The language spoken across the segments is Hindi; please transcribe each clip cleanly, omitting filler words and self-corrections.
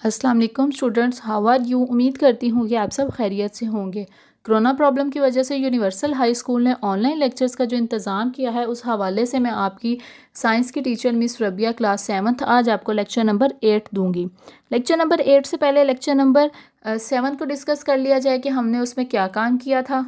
अस्सलाम वालेकुम स्टूडेंट्स, हाउ आर यू। उम्मीद करती हूँ कि आप सब खैरियत से होंगे। कोरोना प्रॉब्लम की वजह से यूनिवर्सल हाई स्कूल ने ऑनलाइन लेक्चर्स का जो इंतज़ाम किया है, उस हवाले से मैं आपकी साइंस की teacher miss Rabia class 7th आज आपको लेक्चर नंबर 8 दूंगी। लेक्चर नंबर 8 से पहले लेक्चर नंबर 7 को डिस्कस कर लिया जाए कि हमने उसमें क्या काम किया था।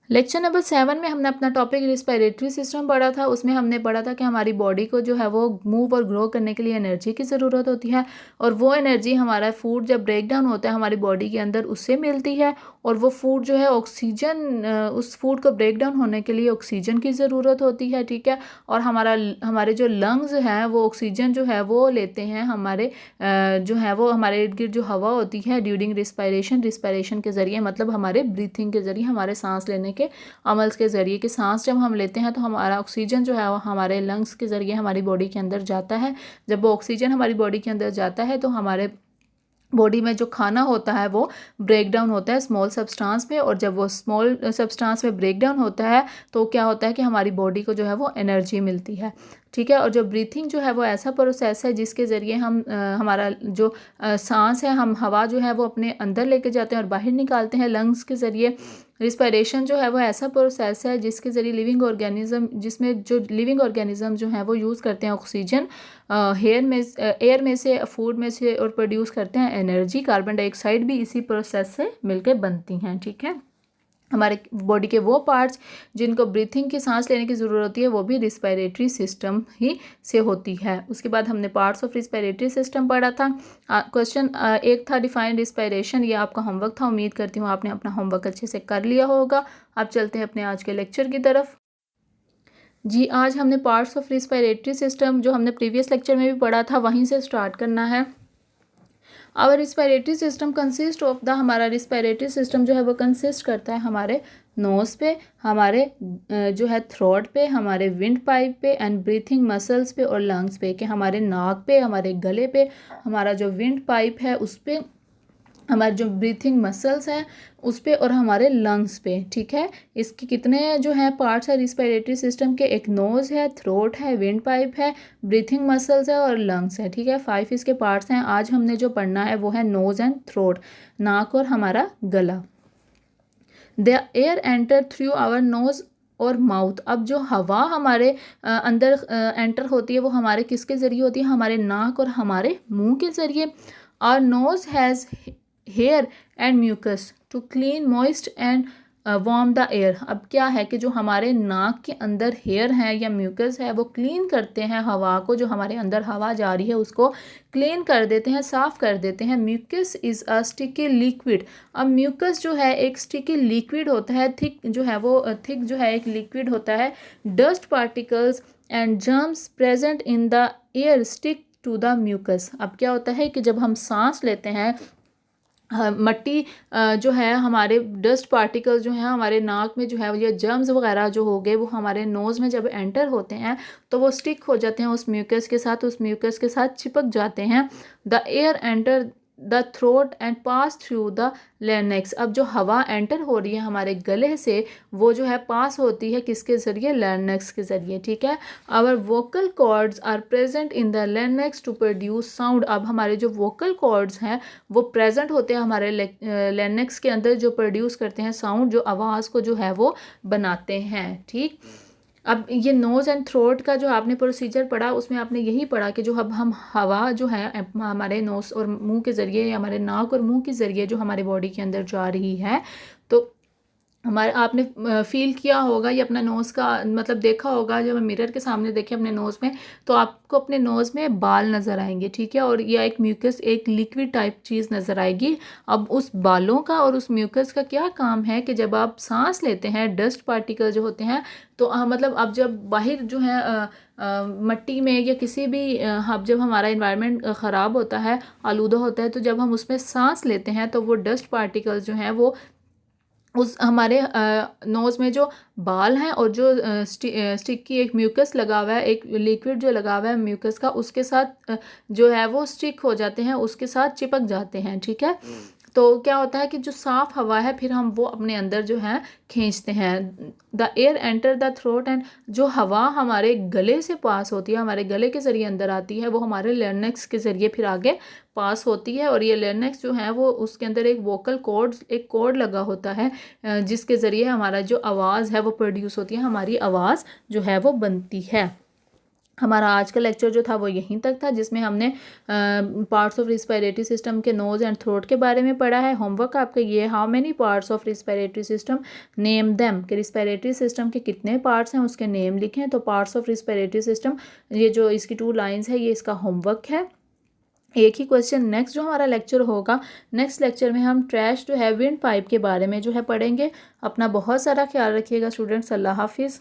लेक्चर नंबर 7 में हमने अपना टॉपिक रिस्पिरेटरी सिस्टम पढ़ा था। उसमें हमने पढ़ा था कि हमारी बॉडी को जो है वो मूव और ग्रो करने के लिए एनर्जी की ज़रूरत होती है, और वो एनर्जी हमारा फूड जब ब्रेक डाउन होता है हमारी बॉडी के अंदर उससे मिलती है। और वो फूड जो है ऑक्सीजन, उस फूड को ब्रेक डाउन होने के लिए ऑक्सीजन की ज़रूरत होती है, ठीक है। और हमारे जो लंग्स हैं वो ऑक्सीजन जो है वो लेते हैं, हमारे जो है वो हमारे इर्द गिर्द जो हवा होती है ड्यूरिंग रिस्पायरेशन के ज़रिए, मतलब हमारे ब्रीथिंग के ज़रिए, हमारे सांस लेने के अमल्स के ज़रिए, कि सांस जब हम लेते हैं तो हमारा ऑक्सीजन जो है वो हमारे लंग्स के ज़रिए हमारी बॉडी के अंदर जाता है। जब वो ऑक्सीजन हमारी बॉडी के अंदर जाता है तो हमारे बॉडी में जो खाना होता है वो ब्रेक डाउन होता है स्मॉल सब्सटेंस में, और जब वो स्मॉल सब्सटेंस में ब्रेक डाउन होता है तो क्या होता है कि हमारी बॉडी को जो है वो एनर्जी मिलती है, ठीक है। और जो ब्रीथिंग जो है वो ऐसा प्रोसेस है जिसके ज़रिए हम हमारा जो सांस है, हम हवा जो है वो अपने अंदर लेके जाते हैं और बाहर निकालते हैं लंग्स के ज़रिए। रिस्पायरेशन जो है वो ऐसा प्रोसेस है जिसके ज़रिए जिसमें जो लिविंग ऑर्गेनिज्म जो है वो यूज़ करते हैं ऑक्सीजन एयर में से, फूड में से, और प्रोड्यूस करते हैं एनर्जी। कार्बन डाइऑक्साइड भी इसी प्रोसेस से मिलकर बनती हैं, ठीक है। हमारे बॉडी के वो पार्ट्स जिनको ब्रीथिंग की सांस लेने की ज़रूरत होती है वो भी रिस्पायरेटरी सिस्टम ही से होती है। उसके बाद हमने पार्ट्स ऑफ रिस्पायरेटरी सिस्टम पढ़ा था। क्वेश्चन एक था डिफाइन रिस्पायरेशन, ये आपका होमवर्क था। उम्मीद करती हूँ आपने अपना होमवर्क अच्छे से कर लिया होगा। अब चलते हैं अपने आज के लेक्चर की तरफ। जी, आज हमने पार्ट्स ऑफ रिस्पायरेटरी सिस्टम जो हमने प्रीवियस लेक्चर में भी पढ़ा था वहीं से स्टार्ट करना है। Our respiratory system consist of the, हमारा रिस्पायरेटरी सिस्टम जो है वो कंसिस्ट करता है हमारे नोज़ पे, हमारे जो है थ्रोट पे, हमारे विंड पाइप पे, एंड ब्रीथिंग मसल्स पे और लंग्स पे, कि हमारे नाक पे, हमारे गले पे, हमारा जो विंड पाइप है उस पे, हमारे जो ब्रीथिंग मसल्स हैं उस पे, और हमारे लंग्स पे, ठीक है। इसके कितने जो है पार्ट्स है रिस्पायरेटरी सिस्टम के? एक नोज़ है, थ्रोट है, विंड पाइप है, ब्रीथिंग मसल्स है और लंग्स है, ठीक है। 5 इसके पार्ट्स हैं। आज हमने जो पढ़ना है वो है नोज़ एंड थ्रोट, नाक और हमारा गला। The air enter through our nose और माउथ। अब जो हवा हमारे अंदर एंटर होती है वो हमारे किसके ज़रिए होती है? हमारे नाक और हमारे मुंह के ज़रिए। Our nose has hair and mucus to clean moist and warm the air. अब क्या है कि जो हमारे नाक के अंदर हेयर है या म्यूकस है वो क्लीन करते हैं हवा को, जो हमारे अंदर हवा जा रही है उसको क्लीन कर देते हैं, साफ़ कर देते हैं। Mucus is a sticky liquid. अब म्यूकस जो है एक स्टिकी लिक्विड होता है, थिक जो है वो थिक जो है एक लिक्विड होता है। Dust particles and germs present in the air stick to the mucus. अब क्या होता है कि जब हम सांस लेते हैं, मट्टी जो है, हमारे डस्ट पार्टिकल्स जो हैं हमारे नाक में जो है ये जर्म्स वगैरह जो हो गए वो हमारे नोज़ में जब एंटर होते हैं तो वो स्टिक हो जाते हैं उस म्यूकस के साथ, उस म्यूकस के साथ चिपक जाते हैं। The air enter the throat and pass through the larynx. अब जो हवा एंटर हो रही है हमारे गले से वो जो है पास होती है किसके ज़रिए? लैरिंक्स के ज़रिए, ठीक है। Our vocal cords are present in the larynx to produce sound. अब हमारे जो वोकल कॉर्ड्स हैं वो प्रेजेंट होते हैं हमारे लैरिंक्स के अंदर, जो प्रोड्यूस करते हैं साउंड, जो आवाज़ को जो है वो बनाते हैं, ठीक। अब ये नोज़ एंड थ्रोट का जो आपने प्रोसीजर पढ़ा उसमें आपने यही पढ़ा कि जो अब हम हवा जो है हमारे नोज़ और मुंह के ज़रिए या हमारे नाक और मुंह के ज़रिए जो हमारे बॉडी के अंदर जा रही है, तो हमारे आपने फील किया होगा ये अपना नोज़ का, मतलब देखा होगा जब हम मिरर के सामने देखें अपने नोज़ में तो आपको अपने नोज़ में बाल नज़र आएंगे, ठीक है। और यह एक म्यूकस, एक लिक्विड टाइप चीज़ नज़र आएगी। अब उस बालों का और उस म्यूकस का क्या काम है कि जब आप सांस लेते हैं डस्ट पार्टिकल जो होते हैं तो मतलब अब जब बाहर जो है मट्टी में या किसी भी अब जब हमारा इन्वायरमेंट ख़राब होता है, आलूदा होता है, तो जब हम उसमें सांस लेते हैं तो वो डस्ट पार्टिकल्स जो हैं वो उस हमारे नोज़ में जो बाल हैं और जो स्टिक की एक म्यूकस लगा हुआ है, एक लिक्विड जो लगा हुआ है म्यूकस का, उसके साथ जो है वो स्टिक हो जाते हैं, उसके साथ चिपक जाते हैं, ठीक है। तो क्या होता है कि जो साफ़ हवा है फिर हम वो अपने अंदर जो है खींचते हैं। The air enter the throat and जो हवा हमारे गले से पास होती है, हमारे गले के ज़रिए अंदर आती है, वो हमारे लर्नेक्स के ज़रिए फिर आगे पास होती है। और ये लर्नेक्स जो है वो उसके अंदर एक वोकल कॉर्ड, एक कॉर्ड लगा होता है जिसके ज़रिए हमारा जो आवाज़ है वो प्रोड्यूस होती है, हमारी आवाज़ जो है वो बनती है। हमारा आज का लेक्चर जो था वो यहीं तक था, जिसमें हमने पार्ट्स ऑफ रिस्पायरेटरी सिस्टम के नोज़ एंड थ्रोट के बारे में पढ़ा है। होमवर्क आपका ये, how many parts of respiratory system, name them, कि रिस्पायरेटरी सिस्टम के कितने पार्ट्स हैं उसके नेम लिखें। तो पार्ट्स ऑफ रिस्पायरेटरी सिस्टम, ये जो इसकी 2 लाइन्स है, ये इसका होमवर्क है। एक ही क्वेश्चन नेक्स्ट जो हमारा लेक्चर होगा, नेक्स्ट लेक्चर में हम trash to have windpipe के बारे में जो है पढ़ेंगे। अपना बहुत सारा ख्याल रखिएगा स्टूडेंट्स। अल्लाह हाफिज़।